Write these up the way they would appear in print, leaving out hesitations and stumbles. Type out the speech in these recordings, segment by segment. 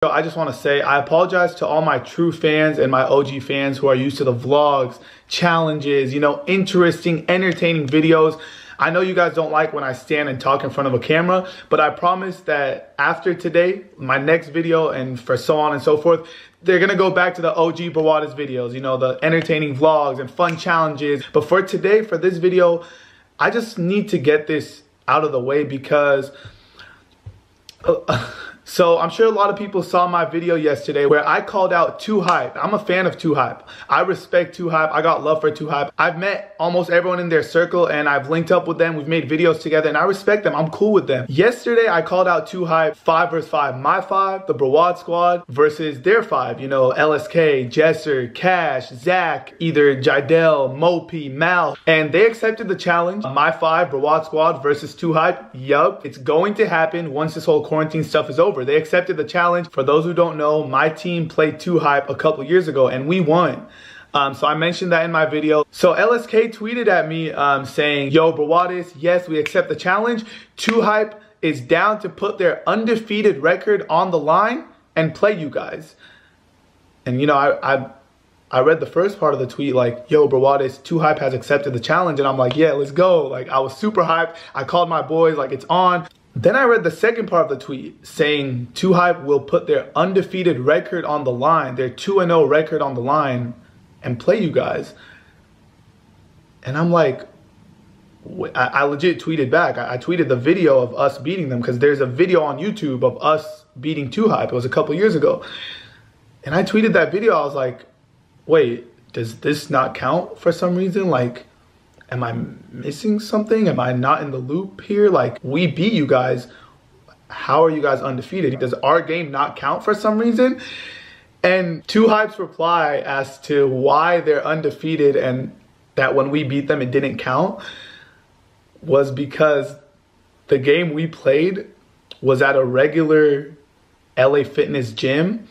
I just want to say I apologize to all my true fans and my OG fans who are used to the vlogs, challenges, interesting, entertaining videos. I know you guys don't like when I stand and talk in front of a camera, but I promise that after today, my next video and for so on and so forth, they're going to go back to the OG Brawdis videos, the entertaining vlogs and fun challenges. But for today, for this video, I just need to get this out of the way because... So I'm sure a lot of people saw my video yesterday where I called out 2Hype. I'm a fan of 2Hype. I respect 2Hype. I got love for 2Hype. I've met almost everyone in their circle and I've linked up with them. We've made videos together and I respect them. I'm cool with them. Yesterday I called out 2Hype 5 versus 5. My 5, the Brawad squad versus their 5. LSK, Jesser, Cash, Zach, either Jidel, Mopi, Mal. And they accepted the challenge. My 5, Brawad squad versus 2Hype. Yup, it's going to happen once this whole quarantine stuff is over. They accepted the challenge. For those who don't know, my team played 2Hype a couple years ago and we won. So I mentioned that in my video. So LSK tweeted at me saying, yo, Brawdis, yes, we accept the challenge. 2Hype is down to put their undefeated record on the line and play you guys. And I read the first part of the tweet like, yo, Brawdis, 2Hype has accepted the challenge. And I'm like, yeah, let's go. Like, I was super hyped. I called my boys like, it's on. Then I read the second part of the tweet saying 2Hype will put their undefeated record on the line, their 2-0 record on the line and play you guys. And I'm like, I legit tweeted back. I tweeted the video of us beating them because there's a video on YouTube of us beating 2Hype. It was a couple years ago. And I tweeted that video. I was like, wait, does this not count for some reason? Like, am I missing something? Am I not in the loop here? Like, we beat you guys. How are you guys undefeated? Does our game not count for some reason? And 2Hype's reply as to why they're undefeated and that when we beat them it didn't count was because the game we played was at a regular LA Fitness gym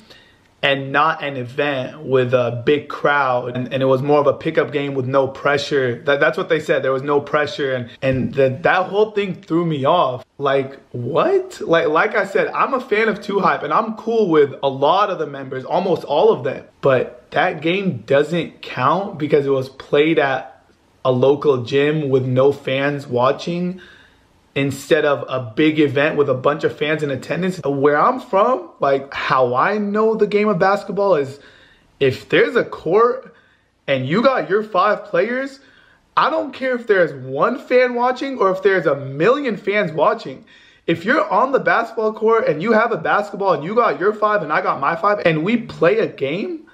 and not an event with a big crowd. And it was more of a pickup game with no pressure. That's what they said. There was no pressure. And that whole thing threw me off. Like, what? Like I said, I'm a fan of 2Hype and I'm cool with a lot of the members, almost all of them. But that game doesn't count because it was played at a local gym with no fans watching, instead of a big event with a bunch of fans in attendance. Where I'm from, like how I know the game of basketball is if there's a court and you got your 5 players, I don't care if there's 1 fan watching or if there's 1,000,000 fans watching. If you're on the basketball court and you have a basketball and you got your 5 and I got my 5 and we play a game,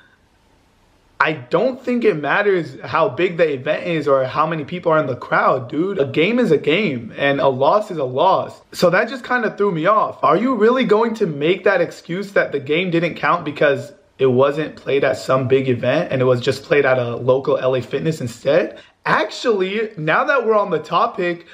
I don't think it matters how big the event is or how many people are in the crowd, dude. A game is a game and a loss is a loss. So that just kind of threw me off. Are you really going to make that excuse that the game didn't count because it wasn't played at some big event and it was just played at a local LA Fitness instead? Actually, now that we're on the topic,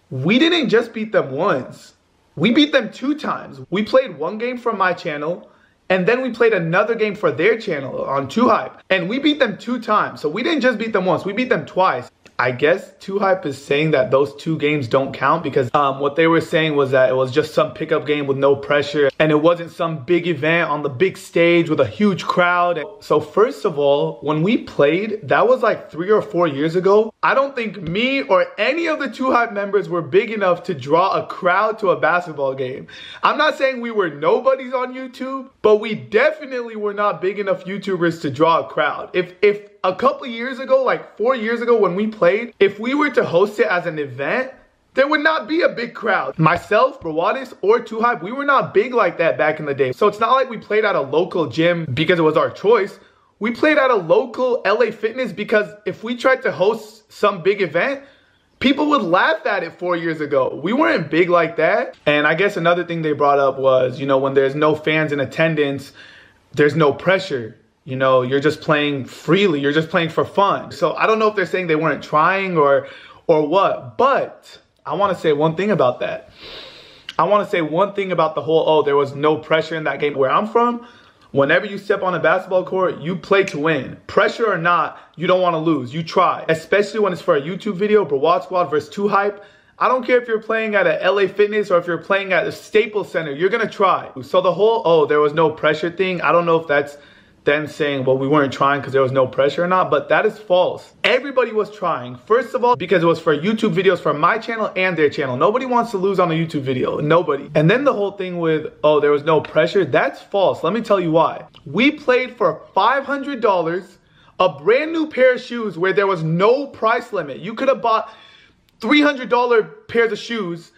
we didn't just beat them once. We beat them 2 times. We played 1 game from my channel, and then we played another game for their channel on 2Hype. And we beat them 2 times. So we didn't just beat them once, we beat them twice. I guess 2Hype is saying that those 2 games don't count because what they were saying was that it was just some pickup game with no pressure and it wasn't some big event on the big stage with a huge crowd. So first of all, when we played, that was like 3 or 4 years ago. I don't think me or any of the 2Hype members were big enough to draw a crowd to a basketball game. I'm not saying we were nobodies on YouTube, but we definitely were not big enough YouTubers to draw a crowd. If a couple years ago, like 4 years ago when we played, if we were to host it as an event, there would not be a big crowd. Myself, Brawdis, or 2Hype, we were not big like that back in the day. So it's not like we played at a local gym because it was our choice. We played at a local LA Fitness because if we tried to host some big event, people would laugh at it 4 years ago. We weren't big like that. And I guess another thing they brought up was, when there's no fans in attendance, there's no pressure. You're just playing freely. You're just playing for fun. So I don't know if they're saying they weren't trying or what. But I want to say one thing about that. I want to say one thing about the whole, there was no pressure in that game. Where I'm from, whenever you step on a basketball court, you play to win. Pressure or not, you don't want to lose. You try. Especially when it's for a YouTube video, Brawad Squad versus 2Hype. I don't care if you're playing at a LA Fitness or if you're playing at a Staples Center, you're gonna try. So the whole, oh, there was no pressure thing, I don't know if that's them saying, well, we weren't trying because there was no pressure or not, but that is false. Everybody was trying. First of all, because it was for YouTube videos for my channel and their channel. Nobody wants to lose on a YouTube video, nobody. And then the whole thing with, oh, there was no pressure, that's false. Let me tell you why. We played for $500, a brand new pair of shoes where there was no price limit. You could have bought $300 pairs of shoes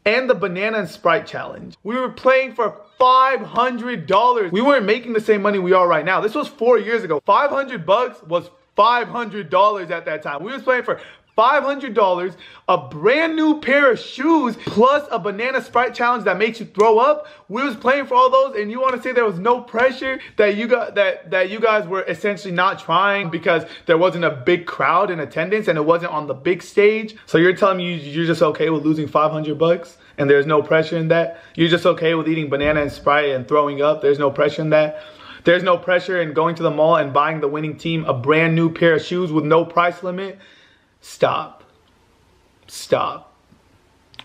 and the banana and Sprite challenge. We were playing for $500. We weren't making the same money we are right now. This was 4 years ago. 500 bucks was $500 at that time. We was playing for $500, a brand new pair of shoes, plus a banana Sprite challenge that makes you throw up. We was playing for all those, and you want to say there was no pressure, that you got that you guys were essentially not trying because there wasn't a big crowd in attendance and it wasn't on the big stage. So you're telling me you're just okay with losing 500 bucks and there's no pressure in that? You're just okay with eating banana and Sprite and throwing up? There's no pressure in that? There's no pressure in going to the mall and buying the winning team a brand new pair of shoes with no price limit? Stop. Stop.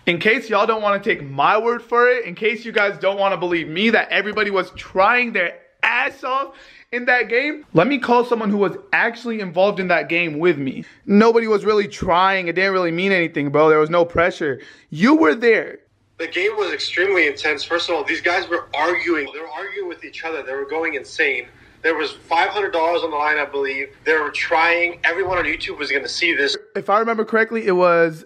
In case y'all don't want to take my word for it, in case you guys don't want to believe me that everybody was trying their ass off in that game, let me call someone who was actually involved in that game with me. Nobody was really trying. It didn't really mean anything, bro. There was no pressure. You were there. The game was extremely intense. First of all, these guys were arguing. They were arguing with each other. They were going insane. There was $500 on the line, I believe. They were trying. Everyone on YouTube was going to see this. If I remember correctly, it was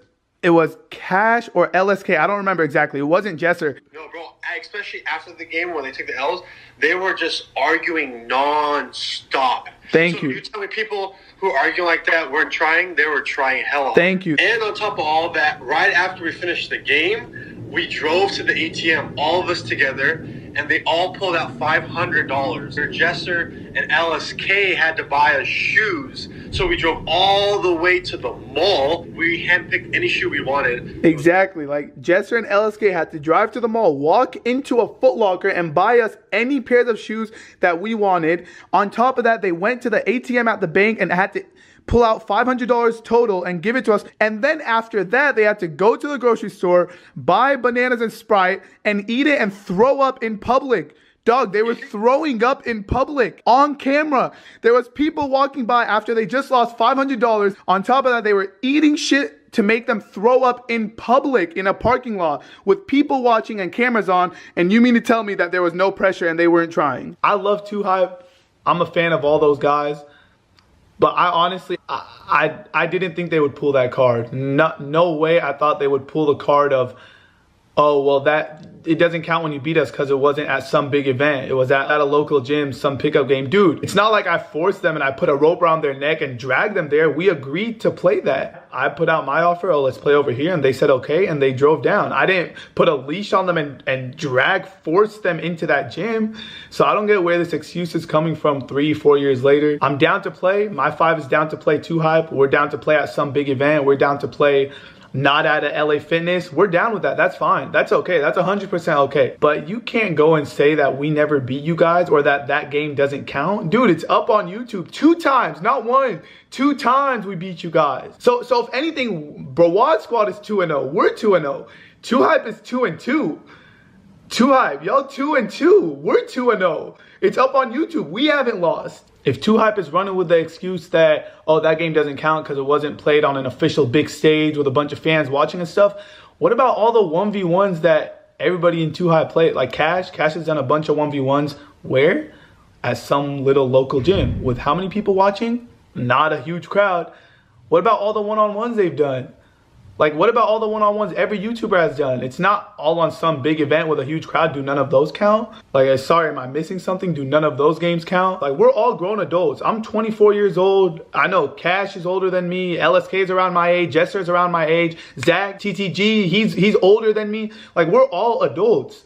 Cash or LSK. I don't remember exactly. It wasn't Jesser. No, bro. Especially after the game when they took the L's, they were just arguing non-stop. Thank you. You tell me people who argue like that weren't trying, they were trying hell. Thank you. And on top of all that, right after we finished the game, we drove to the ATM, all of us together, and they all pulled out $500. Jesser and LSK had to buy us shoes, so we drove all the way to the mall. We handpicked any shoe we wanted. Exactly. Like, Jesser and LSK had to drive to the mall, walk into a Foot Locker, and buy us any pairs of shoes that we wanted. On top of that, they went to the ATM at the bank and had to pull out $500 total and give it to us. And then after that, they had to go to the grocery store, buy bananas and Sprite, and eat it and throw up in public. Dog, they were throwing up in public on camera. There was people walking by after they just lost $500. On top of that, they were eating shit to make them throw up in public in a parking lot with people watching and cameras on. And you mean to tell me that there was no pressure and they weren't trying? I love 2Hype. I'm a fan of all those guys. But I honestly, I didn't think they would pull that card. No way I thought they would pull the card of, oh, well, that it doesn't count when you beat us because it wasn't at some big event. It was at a local gym, some pickup game. Dude, it's not like I forced them and I put a rope around their neck and dragged them there. We agreed to play that. I put out my offer, oh, let's play over here. And they said, okay, and they drove down. I didn't put a leash on them and force them into that gym. So I don't get where this excuse is coming from 3-4 years later. I'm down to play. My 5 is down to play 2Hype. We're down to play at some big event. We're down to play not at a LA Fitness. We're down with that. That's fine. That's okay. That's 100% okay. But you can't go and say that we never beat you guys or that that game doesn't count. Dude, it's up on YouTube 2 times, not 1. 2 times we beat you guys. So if anything, Brawdis squad is 2-0. We're 2-0. 2Hype is 2-2. 2Hype, y'all 2-2. We're 2-0. It's up on YouTube. We haven't lost. If 2Hype is running with the excuse that, oh, that game doesn't count because it wasn't played on an official big stage with a bunch of fans watching and stuff, what about all the 1v1s that everybody in 2Hype played? Like Cash has done a bunch of 1v1s. Where? At some little local gym. With how many people watching? Not a huge crowd. What about all the one-on-ones they've done? Like, what about all the one-on-ones every YouTuber has done? It's not all on some big event with a huge crowd. Do none of those count? Like, sorry, am I missing something? Do none of those games count? Like, we're all grown adults. I'm 24 years old. I know Cash is older than me. LSK is around my age. Jesser is around my age. Zach, TTG, he's older than me. Like, we're all adults.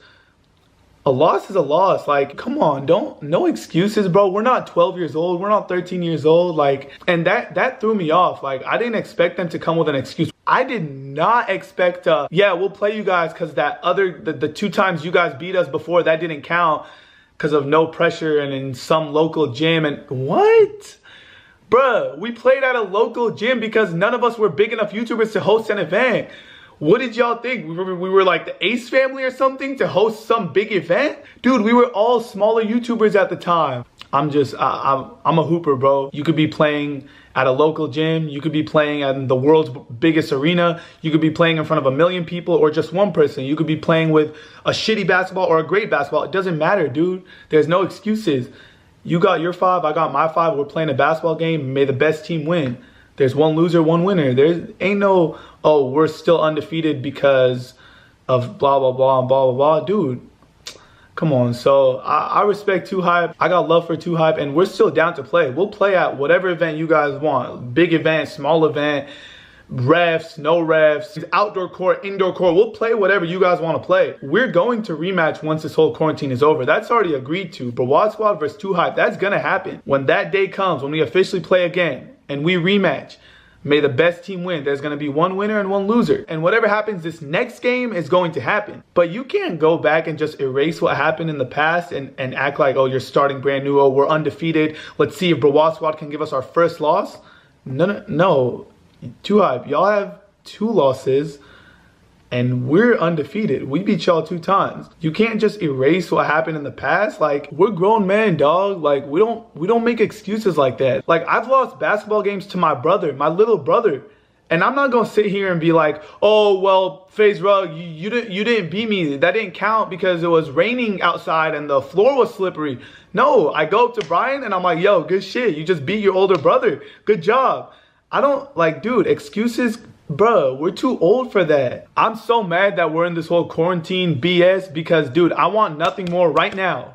A loss is a loss. Like, come on, no excuses, bro. We're not 12 years old. We're not 13 years old. Like, and that threw me off. Like, I didn't expect them to come with an excuse. I did not expect, yeah, we'll play you guys because the 2 times you guys beat us before, that didn't count because of no pressure and in some local gym. And what? Bruh, we played at a local gym because none of us were big enough YouTubers to host an event. What did y'all think? We were like the Ace family or something to host some big event? Dude, we were all smaller YouTubers at the time. I'm a hooper, bro. You could be playing at a local gym. You could be playing at the world's biggest arena. You could be playing in front of 1 million people or just one person. You could be playing with a shitty basketball or a great basketball. It doesn't matter, dude. There's no excuses. You got your 5, I got my 5. We're playing a basketball game. May the best team win. There's one loser, one winner. There ain't no, oh, we're still undefeated because of blah, blah, blah, and blah, blah, blah. Dude, come on. So I respect 2Hype. I got love for 2Hype, and we're still down to play. We'll play at whatever event you guys want. Big event, small event, refs, no refs, outdoor court, indoor court. We'll play whatever you guys want to play. We're going to rematch once this whole quarantine is over. That's already agreed to. Brawdis Squad versus 2Hype. That's going to happen. When that day comes, when we officially play again and we rematch, may the best team win. There's going to be one winner and one loser. And whatever happens this next game is going to happen. But you can't go back and just erase what happened in the past and act like, oh, you're starting brand new. Oh, we're undefeated. Let's see if Brawdis Squad can give us our first loss. No. 2Hype, y'all have 2 losses. And we're undefeated. We beat y'all 2 times. You can't just erase what happened in the past. Like, we're grown men, dog. Like, we don't make excuses like that. Like, I've lost basketball games to my brother, my little brother. And I'm not gonna sit here and be like, oh, well, FaZe Rug, you didn't beat me. That didn't count because it was raining outside and the floor was slippery. No, I go up to Brian and I'm like, yo, good shit. You just beat your older brother. Good job. I don't, like, dude, excuses. Bruh, we're too old for that. I'm so mad that we're in this whole quarantine BS because, dude, I want nothing more right now,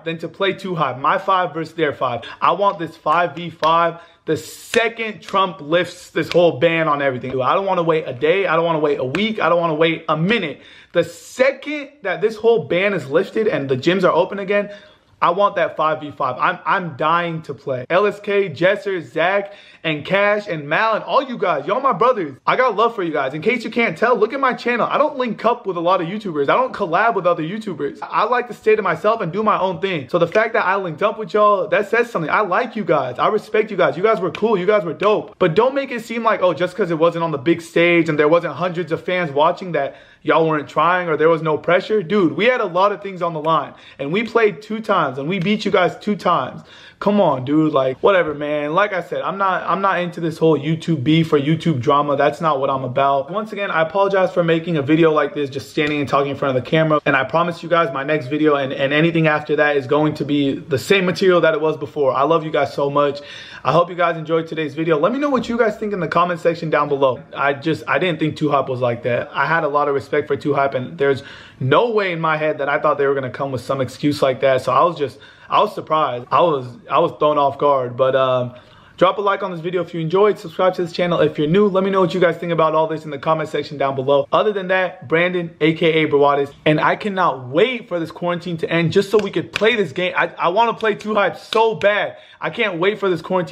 than to play 2Hype. My 5 versus their 5. I want this 5v5 the second Trump lifts this whole ban on everything. Dude, I don't want to wait a day. I don't want to wait a week. I don't want to wait a minute. The second that this whole ban is lifted and the gyms are open again, I want that 5v5. I'm dying to play. LSK, Jesser, Zach, and Cash, and Mal, and all you guys. Y'all my brothers. I got love for you guys. In case you can't tell, look at my channel. I don't link up with a lot of YouTubers. I don't collab with other YouTubers. I like to stay to myself and do my own thing. So the fact that I linked up with y'all, that says something. I like you guys. I respect you guys. You guys were cool. You guys were dope. But don't make it seem like, oh, just because it wasn't on the big stage and there wasn't hundreds of fans watching that y'all weren't trying or there was no pressure. Dude, we had a lot of things on the line. And we played 2 times and we beat you guys 2 times. Come on, dude. Like, whatever, man. Like I said, I'm not into this whole YouTube beef or YouTube drama. That's not what I'm about. Once again, I apologize for making a video like this, just standing and talking in front of the camera. And I promise you guys my next video and anything after that is going to be the same material that it was before. I love you guys so much. I hope you guys enjoyed today's video. Let me know what you guys think in the comment section down below. I didn't think 2Hype was like that. I had a lot of respect for 2Hype, and there's no way in my head that I thought they were gonna come with some excuse like that. So I was surprised. I was thrown off guard. But drop a like on this video if you enjoyed. Subscribe to this channel if you're new. Let me know what you guys think about all this in the comment section down below. Other than that, Brandon, aka Brawdis, and I cannot wait for this quarantine to end just so we could play this game. I want to play 2Hype so bad. I can't wait for this quarantine